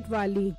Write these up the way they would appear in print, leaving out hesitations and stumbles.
भेद वाली।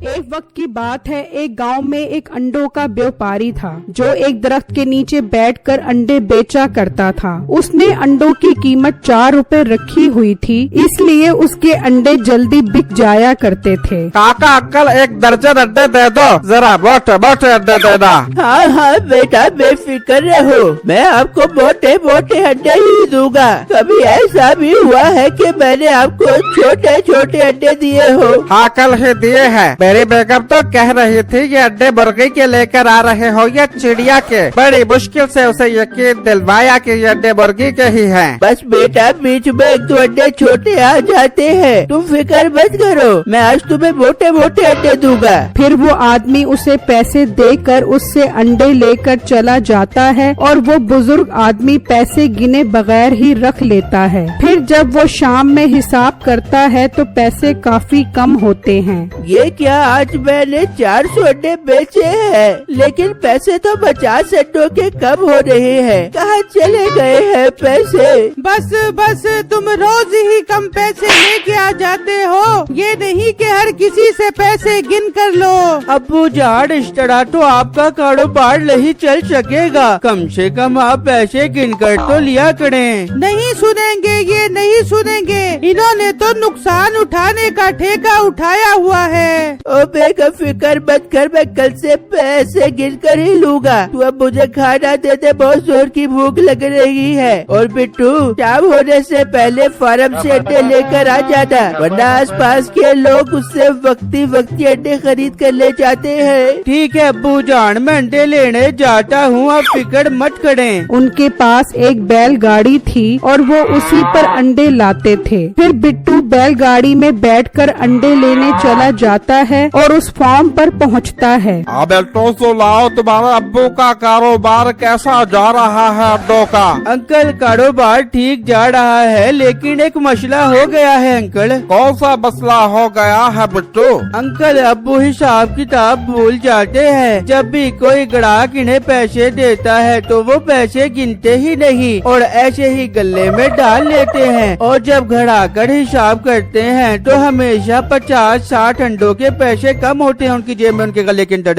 एक वक्त की बात है, एक गांव में एक अंडों का व्यापारी था जो एक दरख्त के नीचे बैठकर अंडे बेचा करता था। उसने अंडों की कीमत 4 रुपए रखी हुई थी, इसलिए उसके अंडे जल्दी बिक जाया करते थे। काका अंकल 1 दर्जन अंडे दे दो, जरा मोटे मोटे अंडे देना। हाँ हाँ बेटा, बेफिक्र रहो, मैं आपको मोटे मोटे अंडे ही दूंगा। कभी ऐसा भी हुआ है कि मैंने आपको छोटे छोटे अंडे दिए हो? हाँ कल ही दिए हैं। मेरी बेगम तो कह रही थी ये अंडे मुर्गी के लेकर आ रहे हो या चिड़िया के। बड़ी मुश्किल से उसे यकीन दिलवाया कि ये अंडे मुर्गी के ही हैं। बस बेटा, बीच में 1-2 अंडे छोटे आ जाते हैं, तुम फिक्र मत करो, मैं आज तुम्हें मोटे मोटे अंडे दूंगा। फिर वो आदमी उसे पैसे देकर उससे अंडे लेकर चला जाता है और वो बुजुर्ग आदमी पैसे गिने बगैर ही रख लेता है। फिर जब वो शाम में हिसाब करता है तो पैसे काफी कम होते हैं। ये क्या, आज मैंने 400 अंडे बेचे हैं, लेकिन पैसे तो 50 अंडों के कम हो रहे हैं। कहाँ चले गए हैं पैसे? बस तुम रोज ही कम पैसे लेके आ जाते हो, ये नहीं कि हर किसी से पैसे गिन कर लो। अब्बू जान, इस तरह तो आपका कारोबार नहीं चल सकेगा, कम से कम आप पैसे गिन कर तो लिया करें। नहीं सुनेंगे, ये नहीं सुनेंगे, इन्होंने तो नुकसान उठाने का ठेका उठाया हुआ है। ओ बेगम, फिक्र मत कर, मैं कल से पैसे गिन कर ही लूंगा। तू अब मुझे खाना दे दे, बहुत जोर की भूख लग रही है। और बिट्टू, शाम होने से पहले फार्म से अंडे लेकर आ जाना, वरना आसपास के लोग उससे वक्ती अंडे खरीद कर ले जाते हैं। ठीक है अब्बू जान, मैं अंडे लेने जाता हूँ, आप फिक्र मत करें। उनके पास एक बैलगाड़ी थी और वो उसी पर अंडे लाते थे। फिर बिट्टू बैलगाड़ी में बैठकर अंडे लेने चला जाता है और उस फार्म पर पहुंचता है। अब तो सुनाओ, तुम्हारे अब्बू का कारोबार कैसा जा रहा है अंडों का? अंकल, कारोबार ठीक जा रहा है, लेकिन एक मसला हो गया है अंकल। कौन सा मसला हो गया है बिट्टू? अंकल, अब्बू हिसाब किताब भूल जाते हैं। जब भी कोई ग्राहक इन्हें पैसे देता है तो वो पैसे गिनते ही नहीं और ऐसे ही गले में डाल लेते हैं। और जब घड़ाकर हिसाब करते हैं तो हमेशा 50-60 अंडों के पैसे कम होते हैं उनकी जेब में, उनके गले के अंदर।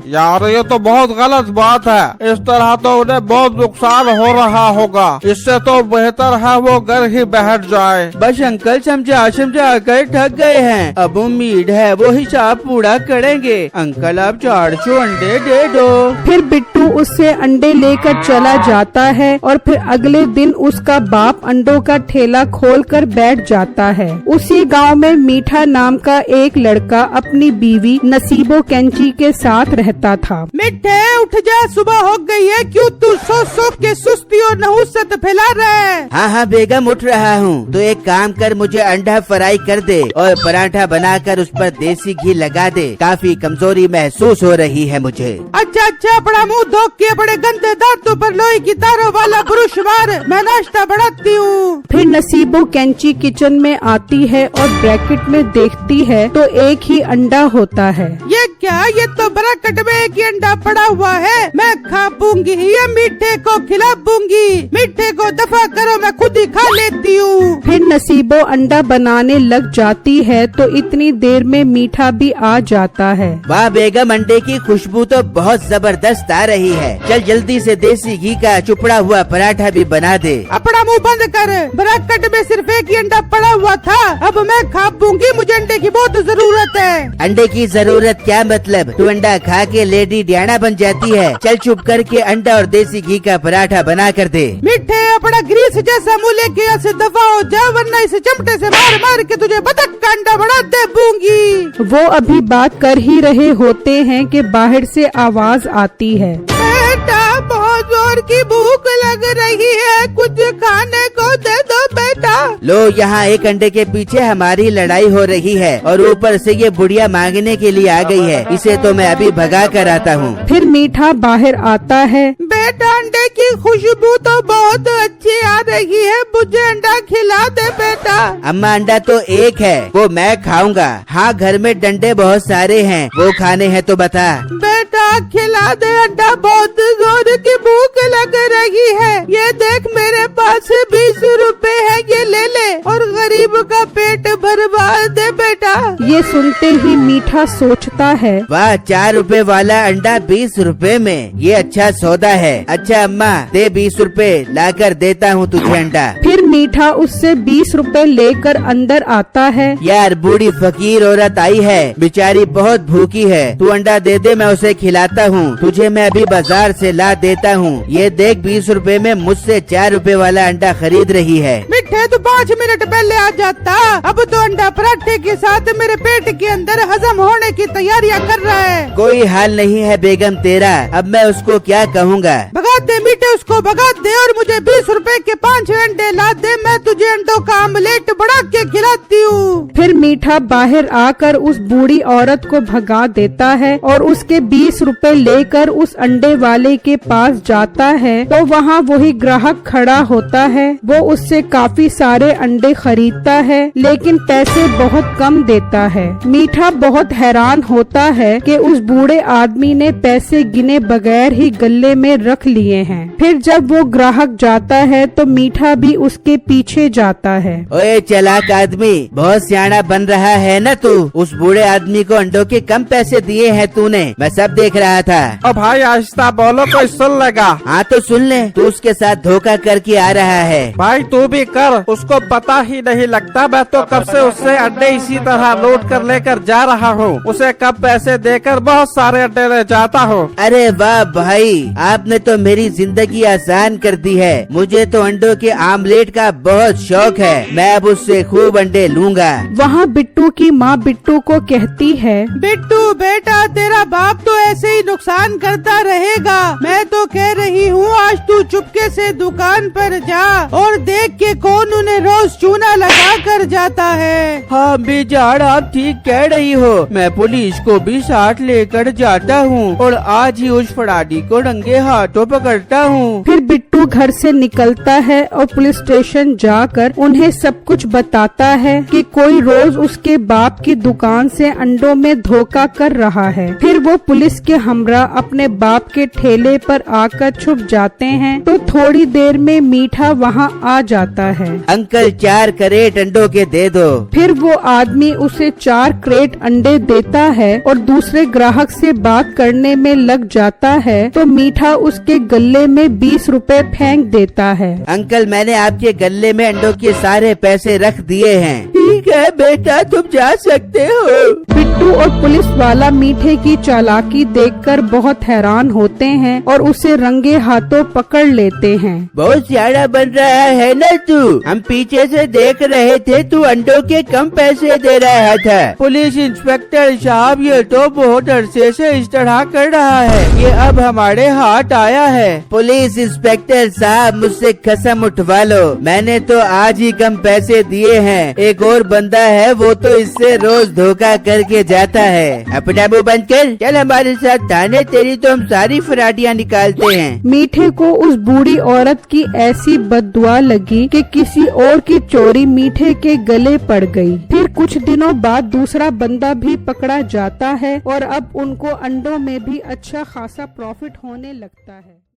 यार ये तो बहुत गलत बात है, इस तरह तो उन्हें बहुत नुकसान हो रहा होगा। इससे तो बेहतर है वो घर ही बैठ जाए। बस अंकल, समझा कर थक गए हैं, अब उम्मीद है वो हिसाब पूरा करेंगे। अंकल, आप 400 अंडे दे दो। फिर बिट्टू उससे अंडे लेकर चला जाता है और फिर अगले दिन उसका बाप अंडों का ठेला खोलकर बैठ जाता है। उसी गांव में मीठा नाम का एक लड़का अपनी बीवी नसीबो कैंची के साथ रहता था। मिठे उठ जा, सुबह हो गई है, क्यों तू सोच के सुस्ती और नहुसत फैला रहा है? हाँ बेगम, उठ रहा हूँ। तो एक काम कर, मुझे अंडा फ्राई कर दे और पराठा बनाकर उस पर देसी घी लगा दे, काफी कमजोरी महसूस हो रही है मुझे। अच्छा, बड़ा मुंह धो के बड़े गंदे दांतों पर लोहे की तारों वाला ब्रुश मार, मैं नाश्ता बढ़ाती हूँ। फिर नसीबो कैंची किचन में आती है और ब्रैकेट में देखती है तो एक ही अंडा होता है। ये क्या, ये तो ब्रैकेट में एक ही अंडा पड़ा हुआ है, मैं खा पूंगी, ये मीठे को खिला पूंगी। मीठे को दफा करो, मैं खुद ही खा लेती हूँ। फिर नसीबो अंडा बनाने लग जाती है तो इतनी देर में मीठा भी आ जाता है। वाह बेगम, अंडे की खुशबू तो बहुत जबरदस्त आ रही है। चल जल्दी से देसी घी का चुपड़ा हुआ पराठा भी बना दे। अपना मुंह बंद कर, ब्रैकेट में सिर्फ एक ही अंडा पड़ा हुआ था, अब मैं खा पूंगी, मुझे अंडे की बहुत जरूरत है। अंडे की जरूरत क्या मतलब, तू अंडा खा के लेडी डियाना बन जाती है। चल चुप करके अंडा और देसी घी का पराठा बना कर दे। मिठे, अपना ग्रीस जैसा मुँह लेके यहाँ से दफा हो जा, वरना इसे चमटे से मार के तुझे बतख का अंडा बना दे दूंगी। वो अभी बात कर ही रहे होते हैं कि बाहर से आवाज आती है, बेटा बहुत जोर की भूख लग रही है, कुछ खाने को दे दो बेटा। लो, यहाँ एक अंडे के पीछे हमारी लड़ाई हो रही है और ऊपर से ये बुढ़िया मांगने के लिए आ गई है, इसे तो मैं अभी भगा कर आता हूँ। फिर मीठा बाहर आता है। बेटा, अंडे की खुशबू तो बहुत अच्छी आ रही है, मुझे अंडा खिला दे बेटा। अम्मा, अंडा तो एक है, वो मैं खाऊंगा। हाँ, घर में डंडे बहुत सारे हैं, वो खाने हैं तो बता। बेटा खिला दे अंडा, बहुत जोर की भूख लग रही है। ये देख, मेरे पास 20 रुपए है, ये ले ले और गरीब का पेट भरवा दे बेटा। ये सुनते ही मीठा सोचता है, वाह, 4 रुपए वाला अंडा 20 रुपए में, ये अच्छा सौदा है। अच्छा अम्मा, दे 20 रुपए, लाकर देता हूँ तुझे अंडा। फिर मीठा उससे 20 रुपए लेकर अंदर आता है। यार, बूढ़ी फकीर औरत आई है, बेचारी बहुत भूखी है, तू अंडा दे दे, मैं उसे खिलाता हूँ। तुझे मैं अभी बाजार से ला देता हूँ। ये देख, 20 रुपए में मुझसे 4 रुपए वाला अंडा खरीद रही है। मिठे तू 5 मिनट पहले आ जाता, अब तो अंडा पराठे के साथ मेरे पेट के अंदर हजम होने की तैयारियां कर रहा है। कोई हाल नहीं है बेगम तेरा, अब मैं उसको क्या कहूँगा। भगा दे मीठे, उसको भगा दे और मुझे 20 रुपए के 5 अंडे ला दे, मैं तुझे अंडों का आमलेट बना के खिलाती हूँ। फिर मीठा बाहर आकर उस बूढ़ी औरत को भगा देता है और उसके 20 रुपए लेकर उस अंडे वाले के पास जाता है तो वहाँ वही ग्राहक खड़ा होता है। वो उससे काफी सारे अंडे खरीदता है लेकिन पैसे बहुत कम देता है। मीठा बहुत हैरान होता है कि उस बूढ़े आदमी ने पैसे गिने बगैर ही गले में रख लिए हैं। फिर जब वो ग्राहक जाता है तो मीठा भी उसके पीछे जाता है। ओए चालाक आदमी, बहुत सियाना बन रहा है न तू। उस बूढ़े आदमी को अंडों के कम पैसे दिए हैं तूने, मैं सब देख रहा था। ओ भाई आहिस्ता बोलो, कोई सुन लेगा। हाँ तो सुन ले, तू उसके साथ धोखा करके आ रहा है। भाई तू भी कर, उसको पता ही नहीं लगता। मैं तो कब से उससे अंडे इसी तरह लूट कर लेकर जा रहा हूँ। उसे कब पैसे देकर बहुत सारे अंडे ले जाता हूँ। अरे वाह भाई, आपने तो मेरी जिंदगी आसान कर दी है। मुझे तो अंडों के आमलेट का बहुत शौक है, मैं अब उससे खूब अंडे लूंगा। वहाँ बिट्टू की माँ बिट्टू को कहती है, बिट्टू बेटा, तेरा बाप तो ऐसे ही नुकसान करता रहेगा। मैं तो कह रही हूँ आज तू चुपके से दुकान पर जा और देख के कौन उन्हें रोज चूना लगा कर जाता है। हाँ बेजान, आप ठीक कह रही हो। मैं पुलिस को भी साथ लेकर जाता हूँ और आज ही उस फराडी को रंगे हाथों पकड़ता हूँ। फिर बिट्टू घर से निकलता है और पुलिस स्टेशन जाकर उन्हें सब कुछ बताता है कि कोई रोज उसके बाप की दुकान से अंडों में धोखा कर रहा है। फिर वो पुलिस के हमरा अपने बाप के ठेले पर आकर छुप जाते हैं तो थोड़ी देर में मीठा वहाँ आ जाता है। अंकल, 4 क्रेट अंडों के दे दो। फिर वो आदमी उसे 4 क्रेट अंडे देता है और दूसरे ग्राहक से बात करने में लग जाता है तो मीठा उसके गले में 20 रुपए फेंक देता है। अंकल, मैंने आपके गले में अंडों के सारे पैसे रख दिए हैं। ठीक है बेटा, तुम जा सकते हो। बिट्टू और पुलिस वाला मीठे की चालाकी देखकर बहुत हैरान होते हैं और उसे रंगे हाथों पकड़ लेते हैं। बहुत सियाना बन रहा है न तू। हम पीछे से देख रहे थे, तू अंडों के कम पैसे दे रहा था। पुलिस इंस्पेक्टर साहब, ये तो बहुत अरसे से इस तरह कर रहा है, ये अब हमारे हाथ आया है। पुलिस इंस्पेक्टर साहब, मुझसे कसम उठवा लो, मैंने तो आज ही कम पैसे दिए हैं। एक और बंदा है, वो तो इससे रोज धोखा करके जाता है। अपना मुंह बंद कर, चल हमारे साथ थाने, तेरी तो हम सारी फराडियाँ निकालते हैं। मीठे को उस बूढ़ी औरत की ऐसी बददुआ लगी कि किसी और की चोरी मीठे के गले पड़ गई। फिर कुछ दिनों बाद दूसरा बंदा भी पकड़ा जाता है और अब उनको अंडों में भी अच्छा खासा प्रॉफिट होने लगता है।